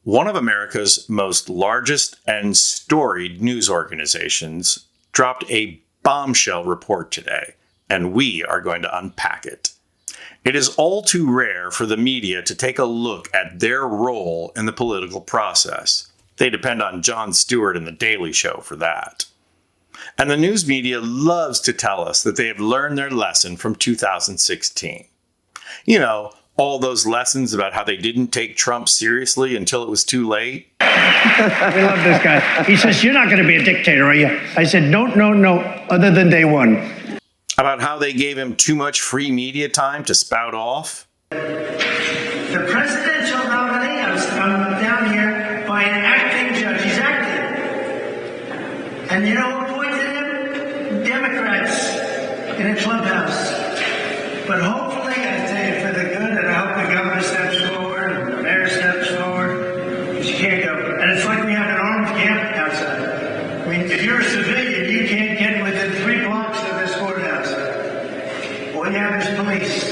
one of America's most largest and storied news organizations dropped a bombshell report today, and we are going to unpack it. It is all too rare for the media to take a look at their role in the political process. They depend on Jon Stewart and The Daily Show for that. And the news media loves to tell us that they have learned their lesson from 2016. You know, all those lessons about how they didn't take Trump seriously until it was too late. We love this guy. He says, "You're not going to be a dictator, are you?" I said, no, other than day one. About how they gave him too much free media time to spout off. The presidential nominee, I'm down here by an acting judge. He's acting. And you know who appointed him? Democrats in a clubhouse. But hopefully, I tell you, for the good, and I hope the governor steps forward and the mayor steps forward, because you can't go. And it's like we have an armed camp outside. I mean, if you're a civilian, you can't get within 3 blocks of this courthouse. All you have is police.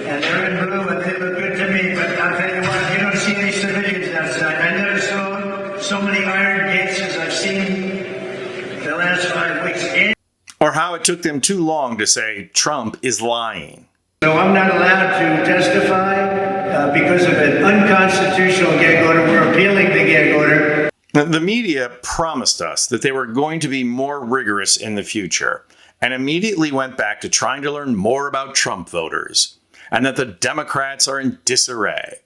And they're in blue, and they look good to me. But I'll tell you what, you don't see any civilians outside. I never saw so many iron gates as I've seen the last 5 weeks. Or how it took them too long to say Trump is lying. So I'm not allowed to testify because of an unconstitutional gag order. We're appealing the gag order. The media promised us that they were going to be more rigorous in the future, and immediately went back to trying to learn more about Trump voters, and that the Democrats are in disarray.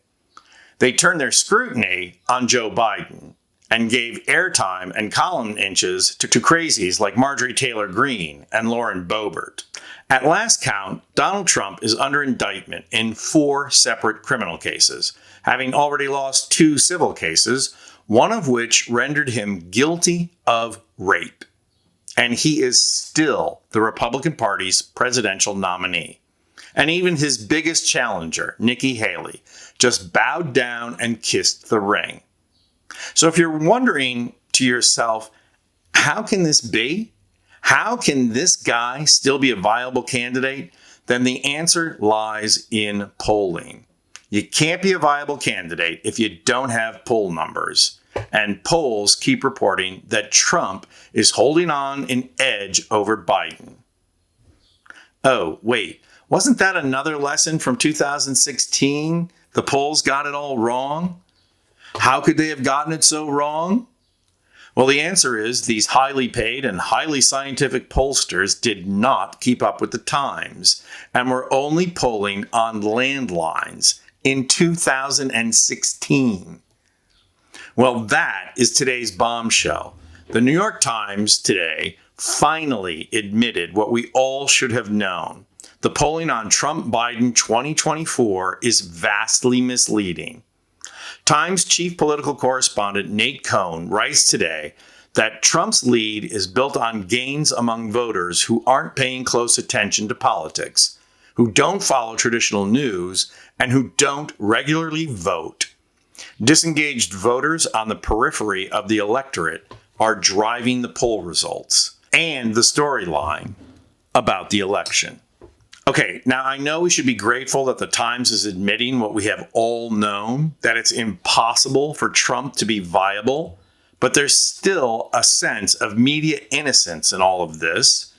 They turned their scrutiny on Joe Biden and gave airtime and column inches to crazies like Marjorie Taylor Greene and Lauren Boebert. At last count, Donald Trump is under indictment in 4 separate criminal cases, having already lost 2 civil cases, one of which rendered him guilty of rape. And he is still the Republican Party's presidential nominee. And even his biggest challenger, Nikki Haley, just bowed down and kissed the ring. So if you're wondering to yourself, how can this be? How can this guy still be a viable candidate? Then the answer lies in polling. You can't be a viable candidate if you don't have poll numbers. And polls keep reporting that Trump is holding on an edge over Biden. Oh, wait, wasn't that another lesson from 2016? The polls got it all wrong? How could they have gotten it so wrong? Well, the answer is these highly paid and highly scientific pollsters did not keep up with the times and were only polling on landlines in 2016. Well, that is today's bombshell. The New York Times today finally admitted what we all should have known. The polling on Trump-Biden 2024 is vastly misleading. Times chief political correspondent Nate Cohn writes today that Trump's lead is built on gains among voters who aren't paying close attention to politics, who don't follow traditional news, and who don't regularly vote. Disengaged voters on the periphery of the electorate are driving the poll results and the storyline about the election. Okay, now I know we should be grateful that the Times is admitting what we have all known, that it's impossible for Trump to be viable, but there's still a sense of media innocence in all of this.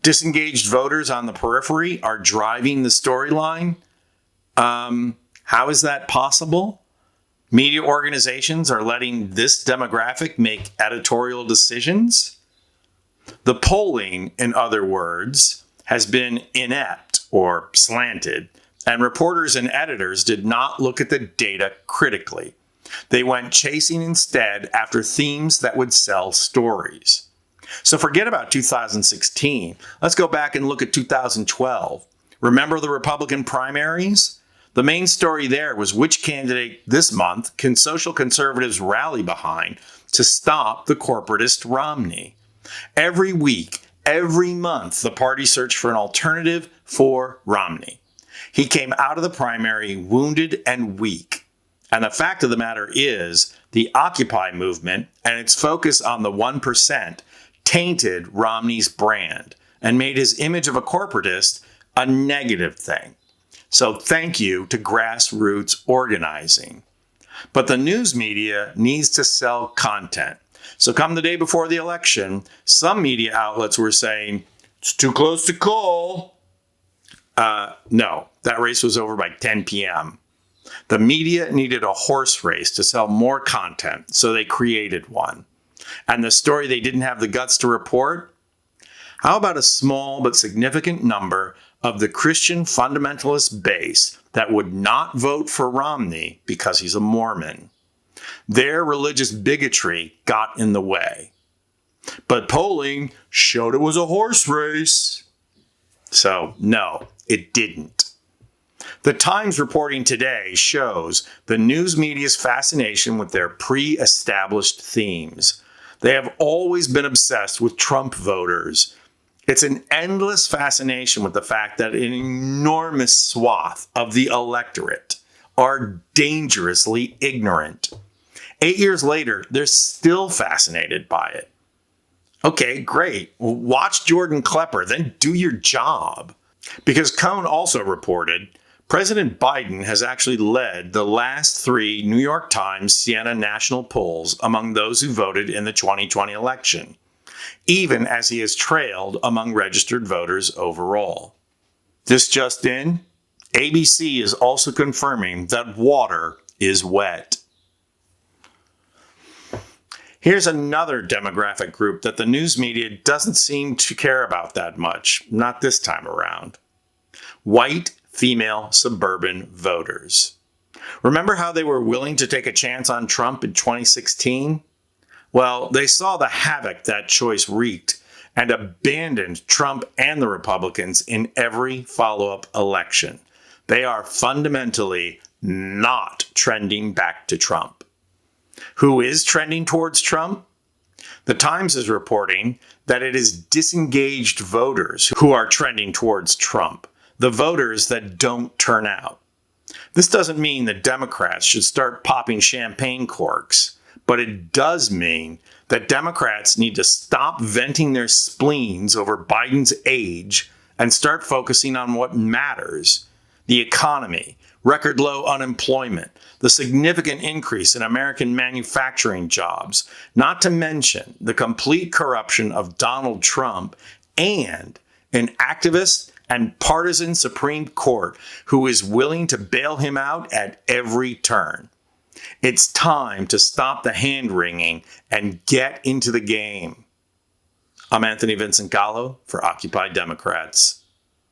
Disengaged voters on the periphery are driving the storyline. How is that possible? Media organizations are letting this demographic make editorial decisions? The polling, in other words, has been inept or slanted, and reporters and editors did not look at the data critically. They went chasing instead after themes that would sell stories. So forget about 2016. Let's go back and look at 2012. Remember the Republican primaries? The main story there was which candidate this month can social conservatives rally behind to stop the corporatist Romney. Every week, every month, the party searched for an alternative for Romney. He came out of the primary wounded and weak. And the fact of the matter is, the Occupy movement and its focus on the 1% tainted Romney's brand and made his image of a corporatist a negative thing. So thank you to grassroots organizing. But the news media needs to sell content. So come the day before the election, some media outlets were saying, it's too close to call. No, that race was over by 10 p.m. The media needed a horse race to sell more content, so they created one. And the story they didn't have the guts to report? How about a small but significant number of the Christian fundamentalist base that would not vote for Romney because he's a Mormon? Their religious bigotry got in the way. But polling showed it was a horse race. So, no, it didn't. The Times reporting today shows the news media's fascination with their pre-established themes. They have always been obsessed with Trump voters. It's an endless fascination with the fact that an enormous swath of the electorate are dangerously ignorant. 8 years later, they're still fascinated by it. Okay, great. Watch Jordan Klepper, then do your job. Because Cohn also reported, President Biden has actually led the last 3 New York Times Siena national polls among those who voted in the 2020 election, even as he has trailed among registered voters overall. This just in, ABC is also confirming that water is wet. Here's another demographic group that the news media doesn't seem to care about that much, not this time around. White female suburban voters. Remember how they were willing to take a chance on Trump in 2016? Well, they saw the havoc that choice wreaked and abandoned Trump and the Republicans in every follow-up election. They are fundamentally not trending back to Trump. Who is trending towards Trump? The Times is reporting that it is disengaged voters who are trending towards Trump, the voters that don't turn out. This doesn't mean that Democrats should start popping champagne corks, but it does mean that Democrats need to stop venting their spleens over Biden's age and start focusing on what matters: the economy, record low unemployment, the significant increase in American manufacturing jobs, not to mention the complete corruption of Donald Trump and an activist and partisan Supreme Court who is willing to bail him out at every turn. It's time to stop the hand-wringing and get into the game. I'm Anthony Vincent Gallo for Occupy Democrats.